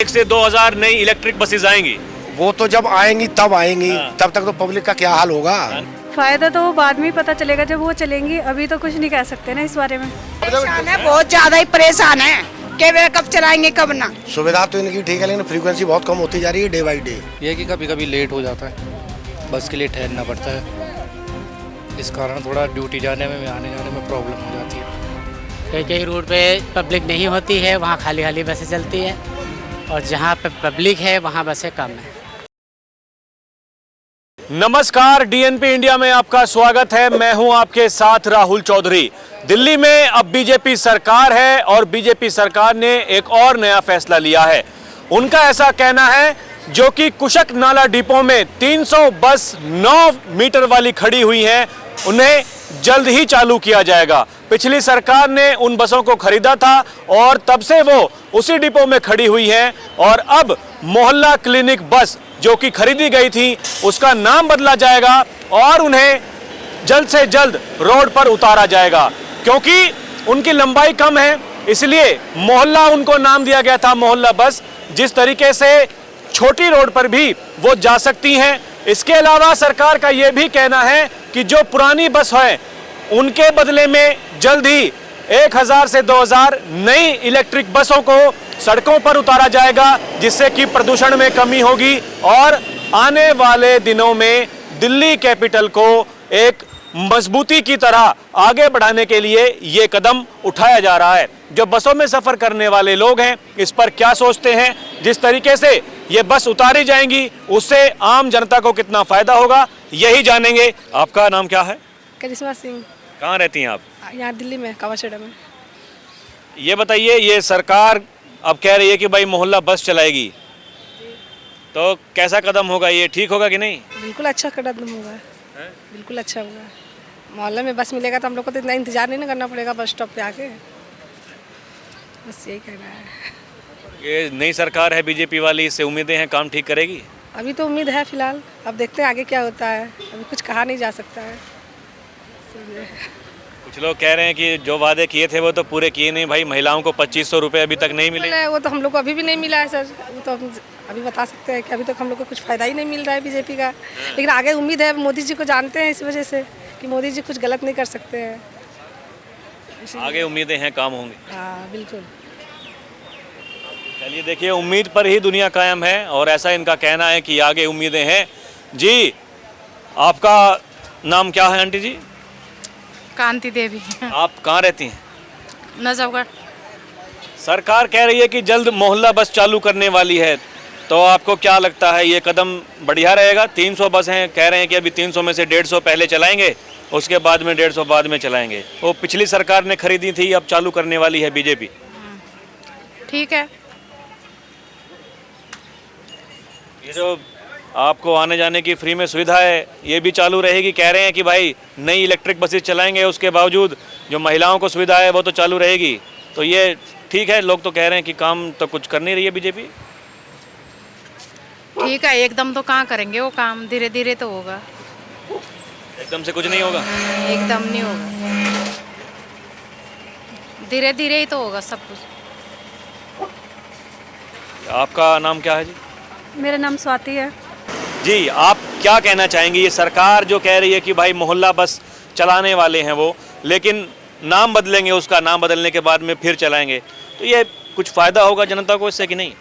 1 से 2000 नई electric buses आएंगी। वो तो जब आएंगी तब आएंगी, तब तक तो पब्लिक का क्या हाल होगा। फायदा तो बाद में ही पता चलेगा जब वो चलेंगी, अभी तो कुछ नहीं कह सकते ना इस बारे में। परेशान है, बहुत ज्यादा ही परेशान है कि वे कब चलाएंगे कब ना। सुविधा तो इनकी ठीक है, लेकिन फ्रीक्वेंसी बहुत कम होती जा रही है डे बाई डे। ये कि कभी कभी लेट हो जाता है, बस के लिए ठहरना पड़ता है, इस कारण थोड़ा ड्यूटी जाने में आने जाने में प्रॉब्लम हो जाती है। कई कई रूट पे पब्लिक नहीं होती है, वहाँ खाली खाली बसें चलती है, और जहाँ पे पब्लिक है वहाँ बसें कम है। नमस्कार, डीएनपी इंडिया में आपका स्वागत है। मैं हूं आपके साथ राहुल चौधरी। दिल्ली में अब बीजेपी सरकार है और बीजेपी सरकार ने एक और नया फैसला लिया है। उनका ऐसा कहना है जो कि कुशक नाला डिपो में 300 बस 9 मीटर वाली खड़ी हुई हैं, उन्हें जल्द ही चालू किया जाएगा। पिछली सरकार ने उन बसों को खरीदा था और तब से वो उसी डिपो में खड़ी हुई हैं और अब मोहल्ला क्लिनिक बस जो कि खरीदी गई थी उसका नाम बदला जाएगा और उन्हें जल्द से जल्द रोड पर उतारा जाएगा। क्योंकि उनकी लंबाई कम है इसलिए मोहल्ला उनको नाम दिया गया था, मोहल्ला बस। जिस तरीके से छोटी रोड पर भी वो जा सकती हैं। इसके अलावा सरकार का ये भी कहना है कि जो पुरानी बस है उनके बदले में जल्द ही 1000 से 2000 नई इलेक्ट्रिक बसों को सड़कों पर उतारा जाएगा, जिससे कि प्रदूषण में कमी होगी और आने वाले दिनों में दिल्ली कैपिटल को एक मजबूती की तरह आगे बढ़ाने के लिए ये कदम उठाया जा रहा है। जो बसों में सफर करने वाले लोग हैं इस पर क्या सोचते हैं, जिस तरीके से ये बस उतारी जाएंगी उससे आम जनता को कितना फायदा होगा, यही जानेंगे। आपका नाम क्या है? करिश्मा सिंह। कहाँ रहती हैं आप? यहाँ दिल्ली में, कावाखेड़ा में। ये बताइए, ये सरकार अब कह रही है कि भाई मोहल्ला बस चलाएगी, तो कैसा कदम होगा, ये ठीक होगा कि नहीं? बिल्कुल अच्छा कदम होगा, बिल्कुल अच्छा होगा। मोहल्ले में बस मिलेगा तो हम लोग को तो इतना इंतजार नहीं करना पड़ेगा बस स्टॉप पे आके। बस यही कहना है। ये नई सरकार है बीजेपी वाली, इससे उम्मीदें हैं काम ठीक करेगी? अभी तो उम्मीद है फिलहाल, अब देखते हैं आगे क्या होता है, अभी कुछ कहा नहीं जा सकता है। कुछ लोग कह रहे हैं कि जो वादे किए थे वो तो पूरे किए नहीं। भाई महिलाओं को 2500 रुपये अभी तक नहीं मिले। वो तो हम लोग को अभी भी नहीं मिला है सर, वो तो हम अभी बता सकते हैं कि अभी तक हम लोग को कुछ फ़ायदा ही नहीं मिल रहा है बीजेपी का। लेकिन आगे उम्मीद है, मोदी जी को जानते हैं इस वजह से कि मोदी जी कुछ गलत नहीं कर सकते हैं। आगे उम्मीदें हैं काम होंगे। हाँ बिल्कुल। चलिए देखिए, उम्मीद पर ही दुनिया कायम है और ऐसा इनका कहना है कि आगे उम्मीदें हैं। जी, आपका नाम क्या है आंटी जी? कांति देवी। आप कहाँ रहती हैं? नजफगढ़। सरकार कह रही है कि जल्द मोहल्ला बस चालू करने वाली है, तो आपको क्या लगता है ये कदम बढ़िया रहेगा? 300 बस हैं, कह रहे हैं कि अभी 300 में से 150 पहले चलाएंगे, उसके बाद में 150 बाद में चलाएंगे। वो पिछली सरकार ने खरीदी थी, अब चालू करने वाली है बीजेपी। ठीक है। ये जो आपको आने जाने की फ्री में सुविधा है ये भी चालू रहेगी? कह रहे हैं कि भाई नई इलेक्ट्रिक बसेस चलाएंगे, उसके बावजूद जो महिलाओं को सुविधा है वो तो चालू रहेगी। तो ये ठीक है? लोग तो कह रहे हैं कि काम तो कुछ कर नहीं रही है बीजेपी। ठीक है, एकदम तो कहाँ करेंगे वो काम, धीरे धीरे तो होगा। एकदम से कुछ नहीं होगा? एकदम नहीं होगा, धीरे धीरे ही तो होगा सब कुछ। आपका नाम क्या है जी? मेरा नाम स्वाति है। जी, आप क्या कहना चाहेंगी? ये सरकार जो कह रही है कि भाई मोहल्ला बस चलाने वाले हैं वो, लेकिन नाम बदलेंगे, उसका नाम बदलने के बाद में फिर चलाएंगे, तो ये कुछ फ़ायदा होगा जनता को इससे कि नहीं?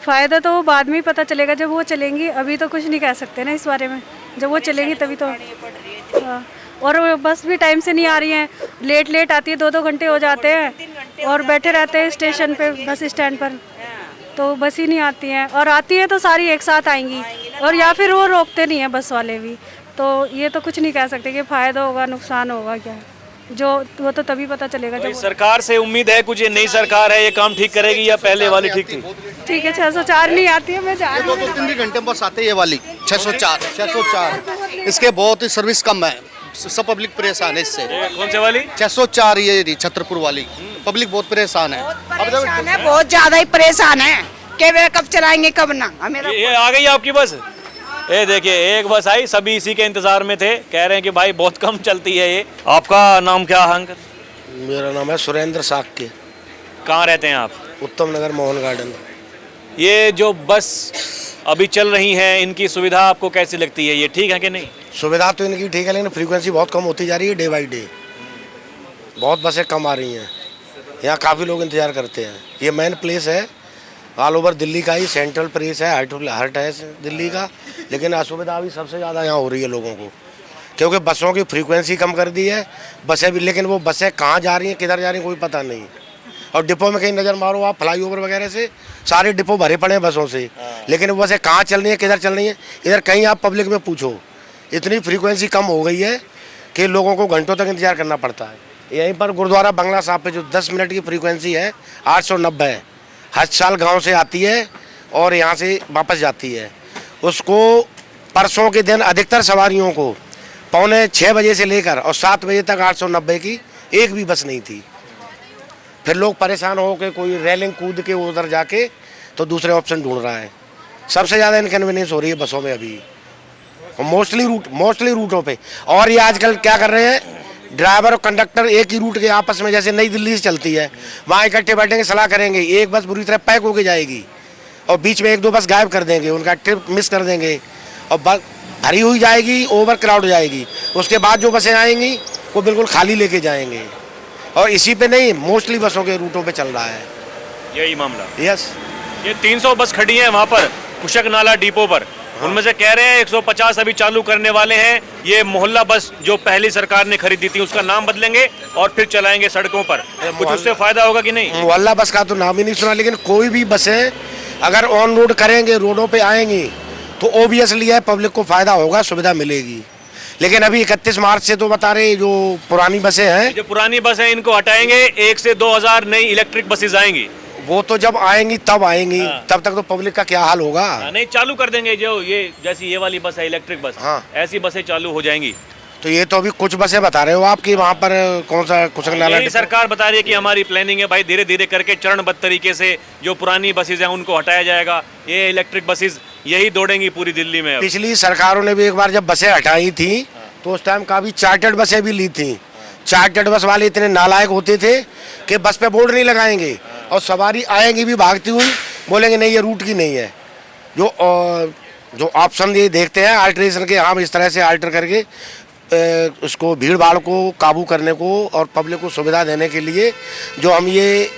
फ़ायदा तो बाद में ही पता चलेगा जब वो चलेंगी, अभी तो कुछ नहीं कह सकते ना इस बारे में। जब वो चलेंगी तभी तो। हाँ, और वो बस भी टाइम से नहीं आ रही हैं, लेट आती है, 2-2 घंटे हो जाते हैं और बैठे रहते हैं स्टेशन पे, बस स्टैंड पर, तो बस ही नहीं आती हैं। और आती है तो सारी एक साथ आएंगी, और या फिर वो रोकते नहीं हैं बस वाले भी। तो ये तो कुछ नहीं कह सकते कि फ़ायदा होगा नुकसान होगा क्या, जो वो तो तभी पता चलेगा जब। सरकार से उम्मीद है कुछ, ये नई सरकार है, ये काम ठीक करेगी या पहले वाली ठीक थी? ठीक है, 604 नहीं आती है, मैं जा रही हूँ। 2-3 घंटे बस आते हैं ये वाली 604। इसके बहुत ही सर्विस कम है, सब पब्लिक परेशान है इससे। कौन से वाली? 604 ये छतरपुर वाली पब्लिक बहुत परेशान है। परेशान है, बहुत ज्यादा ही परेशान है कि वे कब चलाएंगे कब ना। ये आ गई आपकी बस? ये देखिए, एक बस आई, सभी इसी के इंतजार में थे। कह रहे हैं कि भाई बहुत कम चलती है ये। आपका नाम क्या है अंकल? मेरा नाम है सुरेंद्र साक्य। कहाँ रहते हैं आप? उत्तम नगर मोहन गार्डन। ये जो बस अभी चल रही हैं इनकी सुविधा आपको कैसी लगती है, ये ठीक है कि नहीं? सुविधा तो इनकी ठीक है, लेकिन फ्रीक्वेंसी बहुत कम होती जा रही है डे बाई डे। बहुत बसें कम आ रही हैं, यहाँ काफ़ी लोग इंतज़ार करते हैं। ये मेन प्लेस है, ऑल ओवर दिल्ली का ही सेंट्रल प्लेस है, हार्ट है दिल्ली का। लेकिन असुविधा भी सबसे ज़्यादा यहाँ हो रही है लोगों को, क्योंकि बसों की फ्रीक्वेंसी कम कर दी है। बसें भी, लेकिन वो बसें कहाँ जा रही हैं, किधर जा रही हैं, कोई पता नहीं। और डिपो में कहीं नज़र मारो आप, फ्लाईओवर वगैरह से सारे डिपो भरे पड़े हैं बसों से, लेकिन वो बसें कहाँ चल रही हैं, किधर चल रही हैं, इधर कहीं आप पब्लिक में पूछो। इतनी फ्रीक्वेंसी कम हो गई है कि लोगों को घंटों तक इंतजार करना पड़ता है। यहीं पर गुरुद्वारा बंगला साहब पे जो 10 मिनट की फ्रीक्वेंसी है 890 है, हर साल गांव से आती है और यहाँ से वापस जाती है। उसको परसों के दिन अधिकतर सवारियों को 5:45 बजे से लेकर और 7 बजे तक 890 की एक भी बस नहीं थी। फिर लोग परेशान हो के कोई रेलिंग कूद के उधर जाके तो दूसरे ऑप्शन ढूंढ रहा है। सबसे ज़्यादा इनकन्वीनियंस हो रही है बसों में अभी, मोस्टली रूटों पे। और ये आजकल क्या कर रहे हैं, ड्राइवर और कंडक्टर एक ही रूट के आपस में, जैसे नई दिल्ली से चलती है, वहाँ इकट्ठे बैठेंगे, सलाह करेंगे, एक बस बुरी तरह पैक होके जाएगी और बीच में 1-2 बस गायब कर देंगे, उनका ट्रिप मिस कर देंगे और बस भरी हुई जाएगी, ओवर क्राउड हो जाएगी। उसके बाद जो बसें आएंगी वो बिल्कुल खाली लेके जाएंगे। और इसी पे नहीं, मोस्टली बसों के रूटों पे चल रहा है यही मामला। यस, ये 300 बस खड़ी है वहाँ पर कुशक नाला डिपो पर, उनमें से कह रहे हैं 150 अभी चालू करने वाले हैं। ये मोहल्ला बस जो पहली सरकार ने खरीदी थी उसका नाम बदलेंगे और फिर चलाएंगे सड़कों पर। कुछ उससे फायदा होगा कि नहीं? मोहल्ला बस का तो नाम ही नहीं सुना, लेकिन कोई भी बसें अगर ऑन रोड करेंगे, रोडों पे आएंगी, तो ओबियसली है पब्लिक को फायदा होगा, सुविधा मिलेगी। लेकिन अभी 31 मार्च से तो बता रहे जो पुरानी बसें हैं, जो पुरानी बस है इनको हटाएंगे, 1 से 2000 नई इलेक्ट्रिक बसेज आएंगी। वो तो जब आएंगी तब आएंगी, तब तक तो पब्लिक का क्या हाल होगा। नहीं, चालू कर देंगे जो ये जैसी ये वाली बस है इलेक्ट्रिक बस, ऐसी बसें चालू हो जाएंगी। तो ये तो अभी कुछ बसें बता रहे हो आप कि वहाँ पर कौन सा कुशक नाला डिपो? सरकार बता रही है कि हमारी प्लानिंग है भाई, धीरे धीरे करके चरणबद्ध तरीके से जो पुरानी बसेज हैं उनको हटाया जाएगा। ये इलेक्ट्रिक बसेज यही दौड़ेंगी पूरी दिल्ली में। पिछली सरकारों ने भी एक बार जब बसें हटाई थी तो उस टाइम काफ़ी चार्टर्ड बसें भी ली थी। चार्टर्ड बस वाले इतने नालायक होते थे कि बस पे बोर्ड नहीं लगाएंगे और सवारी आएंगी भी भागती हुई, बोलेंगे नहीं ये रूट की नहीं है। जो ऑप्शन ये देखते हैं अल्ट्रेशन के, हम इस तरह से अल्टर करके उसको भीड़ भाड़ को काबू करने को और पब्लिक को सुविधा देने के लिए जो हम ये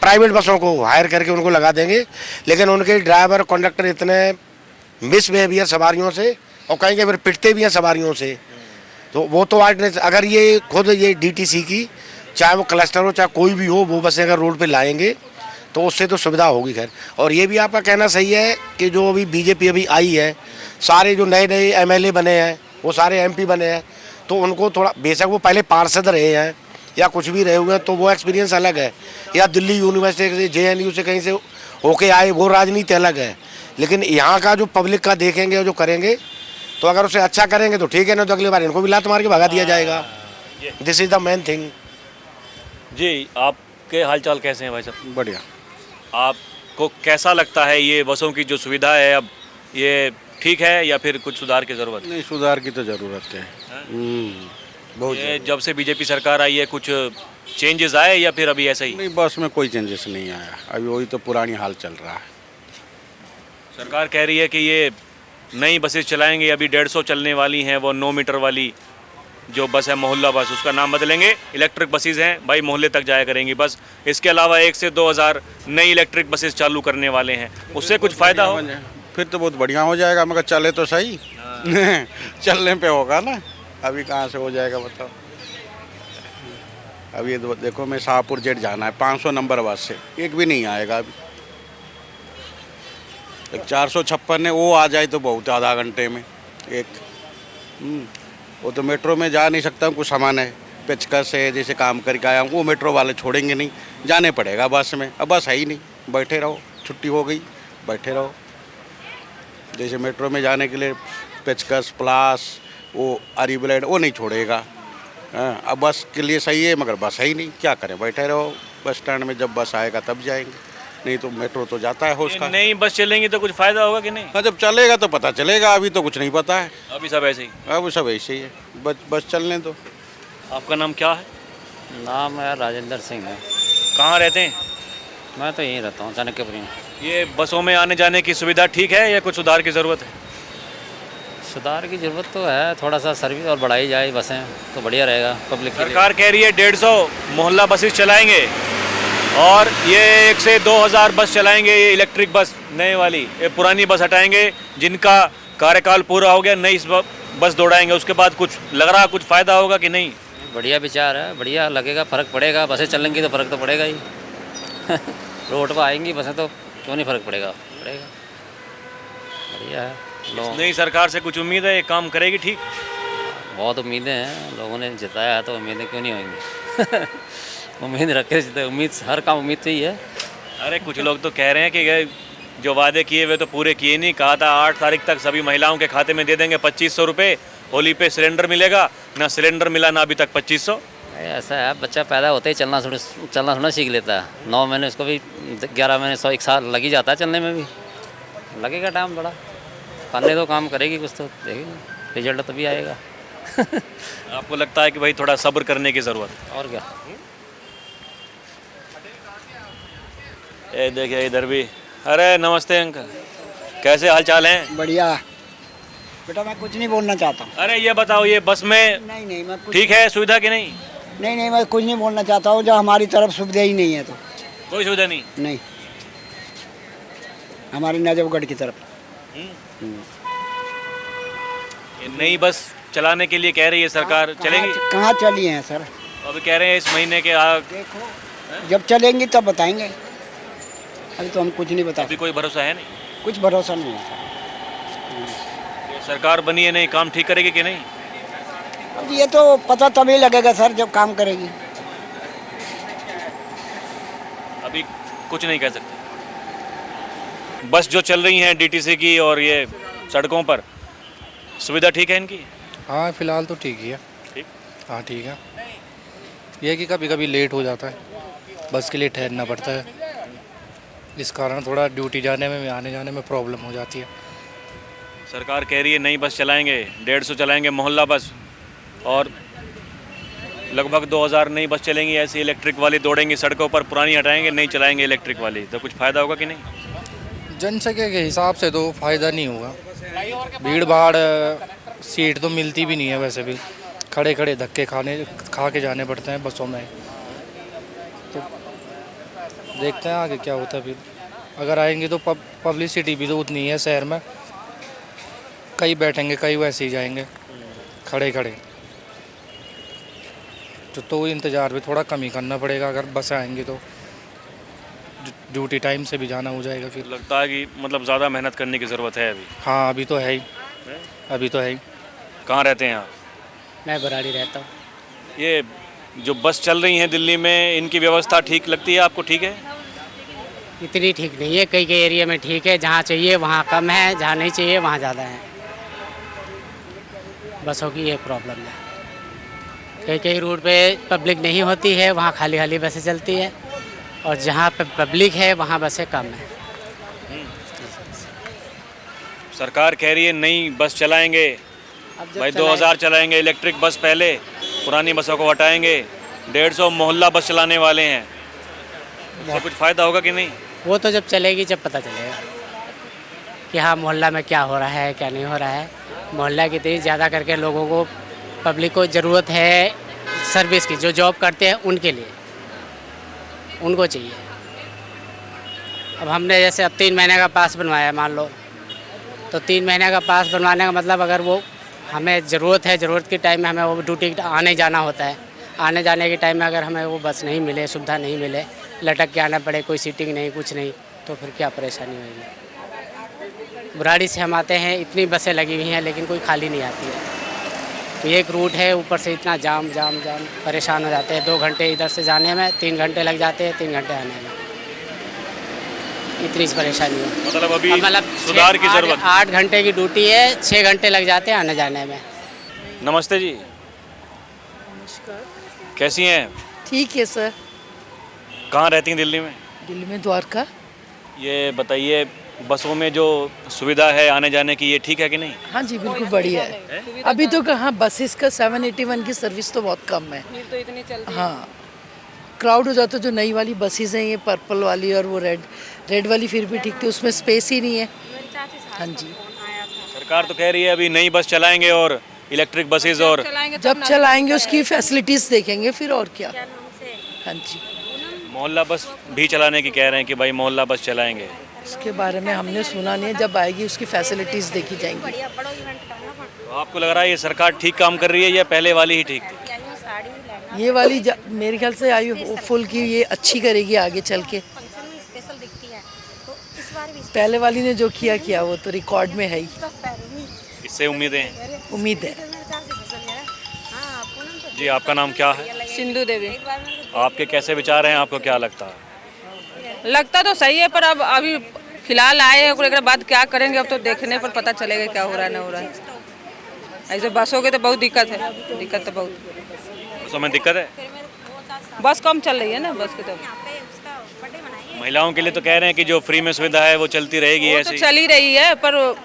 प्राइवेट बसों को हायर करके उनको लगा देंगे। लेकिन उनके ड्राइवर कंडक्टर इतने मिसबिहेवियर सवारियों से और कहीं फिर पिटते भी हैं सवारियों से, तो वो तो अगर ये खुद ये DTC की, चाहे वो क्लस्टर हो चाहे कोई भी हो, वो बसें अगर रोड पे लाएंगे तो उससे तो सुविधा होगी। खैर, और ये भी आपका कहना सही है कि जो अभी बीजेपी अभी आई है, सारे जो नए नए MLA बने हैं वो सारे MP बने हैं, तो उनको थोड़ा, बेशक वो पहले पार्षद रहे हैं या कुछ भी रहे हुए हैं तो वो एक्सपीरियंस अलग है, या दिल्ली यूनिवर्सिटी से JNU से कहीं से होके आए, वो राजनीति अलग है। लेकिन यहाँ का जो पब्लिक का देखेंगे और जो करेंगे, तो अगर उसे अच्छा करेंगे तो ठीक है, ना तो अगली बार इनको भी लात मार के भगा दिया जाएगा। This is the main thing. जी, आपके हालचाल कैसे हैं भाई साहब? बढ़िया। आपको कैसा लगता है ये बसों की जो सुविधा है, अब ये ठीक है या फिर कुछ सुधार की जरूरत? नहीं, सुधार की तो ज़रूरत है। बहुत ये जब से बीजेपी सरकार आई है कुछ चेंजेस आए या फिर अभी ऐसा ही? नहीं, बस में कोई चेंजेस नहीं आया, अभी वही तो पुरानी हाल चल रहा है। सरकार कह रही है कि ये नई बसेस चलाएंगे, अभी 150 चलने वाली हैं, वो 9 मीटर वाली जो बस है मोहल्ला बस, उसका नाम बदलेंगे, इलेक्ट्रिक बसेस हैं भाई, मोहल्ले तक जाया करेंगी बस। इसके अलावा 1 से 2000 नई इलेक्ट्रिक बसेस चालू करने वाले हैं, उससे कुछ फ़ायदा हो? फिर तो बहुत बढ़िया हो जाएगा, मगर चले तो सही। चलने पे होगा ना, अभी कहाँ से हो जाएगा बताओ। अभी देखो, मैं शाहपुर जेट जाना है 500 नंबर बस से, एक भी नहीं आएगा अभी। एक 456 है, वो आ जाए तो बहुत, आधा घंटे में एक। वो तो मेट्रो में जा नहीं सकता, कुछ सामान है, पेचकस है, जैसे काम करके आया हूँ, वो मेट्रो वाले छोड़ेंगे नहीं, जाने पड़ेगा बस में। अब बस है ही नहीं, बैठे रहो, छुट्टी हो गई बैठे रहो। जैसे मेट्रो में जाने के लिए पेचकस प्लास वो आरी ब्लेड वो नहीं छोड़ेगा। अब बस के लिए सही है, मगर बस है ही नहीं, क्या करें, बैठे रहो बस स्टैंड में, जब बस आएगा तब जाएंगे, नहीं तो मेट्रो तो जाता है हो उसका। नई बस चलेंगी तो कुछ फ़ायदा होगा कि नहीं? हाँ, जब चलेगा तो पता चलेगा, अभी तो कुछ नहीं पता है, अभी सब ऐसे ही? अब सब ऐसे ही है, बस चलने दो। आपका नाम क्या है? नाम है राजेंद्र सिंह है। कहाँ रहते हैं? मैं तो यहीं रहता हूँ चाणक्यपुरी में। ये बसों में आने जाने की सुविधा ठीक है या कुछ सुधार की ज़रूरत है? सुधार की ज़रूरत तो है, थोड़ा सा सर्विस और बढ़ाई जाए बसें तो बढ़िया रहेगा पब्लिक के लिए। सरकार कह रही है 150 मोहल्ला बसेस चलाएंगे और ये 1 से 2000 बस चलाएंगे, ये इलेक्ट्रिक बस नए वाली, ये पुरानी बस हटाएंगे जिनका कार्यकाल पूरा हो गया, नई बस दौड़ाएंगे। उसके बाद कुछ लग रहा कुछ फ़ायदा होगा कि नहीं? बढ़िया विचार है, बढ़िया लगेगा, फ़र्क पड़ेगा। बसें चलेंगी तो फ़र्क तो पड़ेगा ही रोड पर आएंगी बसें तो क्यों नहीं फ़र्क पड़ेगा, पड़ेगा। बढ़िया है। नई सरकार से कुछ उम्मीद है, ये काम करेगी ठीक? बहुत उम्मीदें हैं, लोगों ने जिताया है तो उम्मीदें क्यों नहीं होंगी उम्मीद रखे जितने, उम्मीद हर काम उम्मीद से ही है। अरे कुछ लोग तो कह रहे हैं कि जो वादे किए वे तो पूरे किए नहीं। कहा था 8 तारीख तक सभी महिलाओं के खाते में दे देंगे 2500 रुपये, होली पे सिलेंडर मिलेगा, ना सिलेंडर मिला ना अभी तक 2500। ऐसा है, बच्चा पैदा होते ही चलना थोड़ा सीख लेता है। 9 महीने उसको भी, 11 महीने 100 1 साल लग ही जाता है चलने में भी, लगेगा टाइम बड़ा। करने तो काम करेगी कुछ तो देखेगी, रिजल्ट तभी आएगा आपको लगता है कि भाई थोड़ा सब्र करने की ज़रूरत है? और क्या। ये देखिए इधर भी। अरे नमस्ते अंकल, कैसे हाल चाल हैं? बढ़िया बेटा, मैं कुछ नहीं बोलना चाहता हूँ। अरे ये बताओ, ये बस में नहीं मैं कुछ ठीक है सुविधा कि नहीं? नहीं मैं कुछ नहीं बोलना चाहता हूँ, जब हमारी तरफ सुविधा ही नहीं है तो। कोई सुविधा नहीं? नहीं, हमारी नजफगढ़ की तरफ। ये नई बस चलाने के लिए कह रही है सरकार, चलेंगी? कहाँ चली हैं सर? अभी कह रहे हैं इस महीने के देखो जब चलेंगी तब बताएंगे, अभी तो हम कुछ नहीं बता। अभी कोई भरोसा है नहीं? कुछ भरोसा नहीं है सर। ये सरकार बनी है, नहीं काम ठीक करेगी कि नहीं? अब ये तो पता तभी लगेगा सर जब काम करेगी। अभी कुछ नहीं कह सकते। बस जो चल रही हैं डीटीसी की और ये सड़कों पर, सुविधा ठीक है इनकी? हाँ फिलहाल तो ठीक ही है। ठीक? हाँ ठीक है। यह है कि कभी कभी लेट हो जाता है, बस के लिए ठहरना पड़ता है, इस कारण थोड़ा ड्यूटी जाने में आने जाने में प्रॉब्लम हो जाती है। सरकार कह रही है नई बस चलाएंगे, 150 चलाएंगे मोहल्ला बस, और लगभग 2000 नई बस चलेंगी ऐसी इलेक्ट्रिक वाली, दौड़ेंगी सड़कों पर, पुरानी हटाएंगे नई चलाएंगे इलेक्ट्रिक वाली। तो कुछ फ़ायदा होगा कि नहीं? जनसंख्या के हिसाब से तो फ़ायदा नहीं होगा, भीड़ भाड़, सीट तो मिलती भी नहीं है, वैसे भी खड़े खड़े धक्के खा के जाने पड़ते हैं बसों में। तो देखते हैं आगे क्या होता है। फिर अगर आएंगे तो पब्लिसिटी भी तो उतनी है शहर में, कई बैठेंगे कई वैसे ही जाएंगे खड़े खड़े, तो इंतज़ार भी थोड़ा कम ही करना पड़ेगा। अगर बस आएंगी तो ड्यूटी टाइम से भी जाना हो जाएगा। फिर लगता है कि मतलब ज़्यादा मेहनत करने की ज़रूरत है अभी? हाँ अभी तो है ही, अभी तो है ही। कहाँ रहते हैं आप? मैं बराड़ी रहता हूँ। ये जो बस चल रही हैं दिल्ली में, इनकी व्यवस्था ठीक लगती है आपको? ठीक है? इतनी ठीक नहीं है, कई कई एरिया में ठीक है, जहाँ चाहिए वहाँ कम है, जहाँ नहीं चाहिए वहाँ ज़्यादा है। बसों की ये प्रॉब्लम है। कई कई रूट पे पब्लिक नहीं होती है, वहाँ खाली खाली बसें चलती है, और जहाँ पे पब्लिक है वहाँ बसें कम है। सरकार कह रही है नई बस चलाएंगे भाई, 2000 चलाएंगे इलेक्ट्रिक बस पहले, पुरानी बसों को हटाएंगे, 150 मोहल्ला बस चलाने वाले हैं। उससे कुछ फ़ायदा होगा कि नहीं? वो तो जब चलेगी जब पता चलेगा कि हाँ मोहल्ला में क्या हो रहा है क्या नहीं हो रहा है। मोहल्ला की तेज़ ज़्यादा करके लोगों को, पब्लिक को ज़रूरत है सर्विस की, जो जॉब करते हैं उनके लिए, उनको चाहिए। अब हमने जैसे अब 3 महीने का पास बनवाया मान लो, तो 3 महीने का पास बनवाने का मतलब अगर वो हमें ज़रूरत है, ज़रूरत के टाइम में हमें वो ड्यूटी आने जाना होता है, आने जाने के टाइम में अगर हमें वो बस नहीं मिले, सुविधा नहीं मिले, लटक के आना पड़े, कोई सीटिंग नहीं कुछ नहीं, तो फिर क्या परेशानी होगी। बुराड़ी से हम आते हैं, इतनी बसें लगी हुई हैं लेकिन कोई खाली नहीं आती है। तो एक रूट है, ऊपर से इतना जाम जाम जाम, परेशान हो जाते हैं। 2 घंटे इधर से जाने में, 3 घंटे लग जाते हैं, 3 घंटे आने में, इतनी परेशानी है। मतलब अभी सुधार की ज़रूरत। 8 घंटे की ड्यूटी है, 6 घंटे लग जाते हैं आने जाने में। नमस्ते जी। नमस्कार। कैसी हैं? ठीक है सर। कहाँ रहती हैं दिल्ली में? दिल्ली में द्वारका। ये बताइए, बसों में जो सुविधा है आने जाने की, ये ठीक है कि नहीं? हाँ जी बिल्कुल बढ़िया है। अभी तो कहाँ बसेस का 781 की सर्विस तो बहुत कम है। तो इतनी चलती है। हाँ क्राउड हो जाता है। जो नई वाली बसेस हैं, ये पर्पल वाली और वो रेड वाली फिर भी ठीक थी, उसमें स्पेस ही नहीं है। हाँ जी, सरकार तो कह रही है अभी नई बस चलाएंगे और इलेक्ट्रिक बसेस, और जब चलाएंगे उसकी फैसिलिटीज़ देखेंगे फिर, और क्या। हाँ जी, मोहल्ला बस भी चलाने की कह रहे हैं कि भाई मोहल्ला बस चलाएंगे। उसके बारे में हमने सुना नहीं है, जब आएगी उसकी फैसिलिटीज़ देखी जाएंगी। तो आपको लग रहा है ये सरकार ठीक काम कर रही है या पहले वाली ही ठीक थी? ये वाली मेरे ख्याल से आई फुल की ये अच्छी करेगी आगे चल के। पहले वाली ने जो किया वो तो रिकॉर्ड में है ही। इससे उम्मीदें हैं? उम्मीद है। जी, आपका नाम क्या है? सिंधु देवी। आपके कैसे विचार हैं, आपको क्या लगता है? लगता तो सही है, पर अब अभी फिलहाल आए हैं, एक बाद क्या करेंगे अब तो देखने पर पता चलेगा क्या हो रहा है, ना हो रहा है। ऐसे बसों की तो बहुत दिक्कत है, दिक्कत तो बहुत। बसों में दिक्कत है? बस कम चल रही है ना बस की तो। महिलाओं के लिए तो कह रहे हैं कि जो फ्री में सुविधा है वो चलती रहेगी वो ऐसे तो ही। चल ही रही है, पर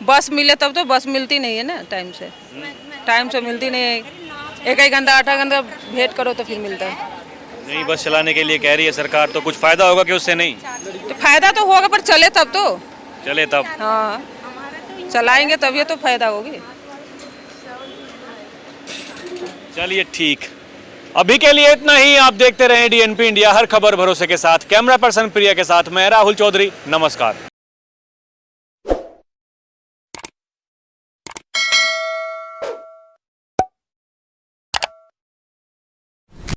बस मिले तब तो, बस मिलती नहीं है ना टाइम से मिलती नहीं है। एक घंटा 8 घंटा वेट करो तो फिर मिलता है। नई बस चलाने के लिए कह रही है सरकार, तो कुछ फायदा होगा कि उससे नहीं? तो फायदा तो होगा, पर चले तब तो। चले तब? हाँ, चलाएंगे तभी तो फायदा होगी। चलिए ठीक, अभी के लिए इतना ही। आप देखते रहें DNP इंडिया, हर खबर भरोसे के साथ। कैमरा पर्सन प्रिया के साथ मैं राहुल चौधरी, नमस्कार।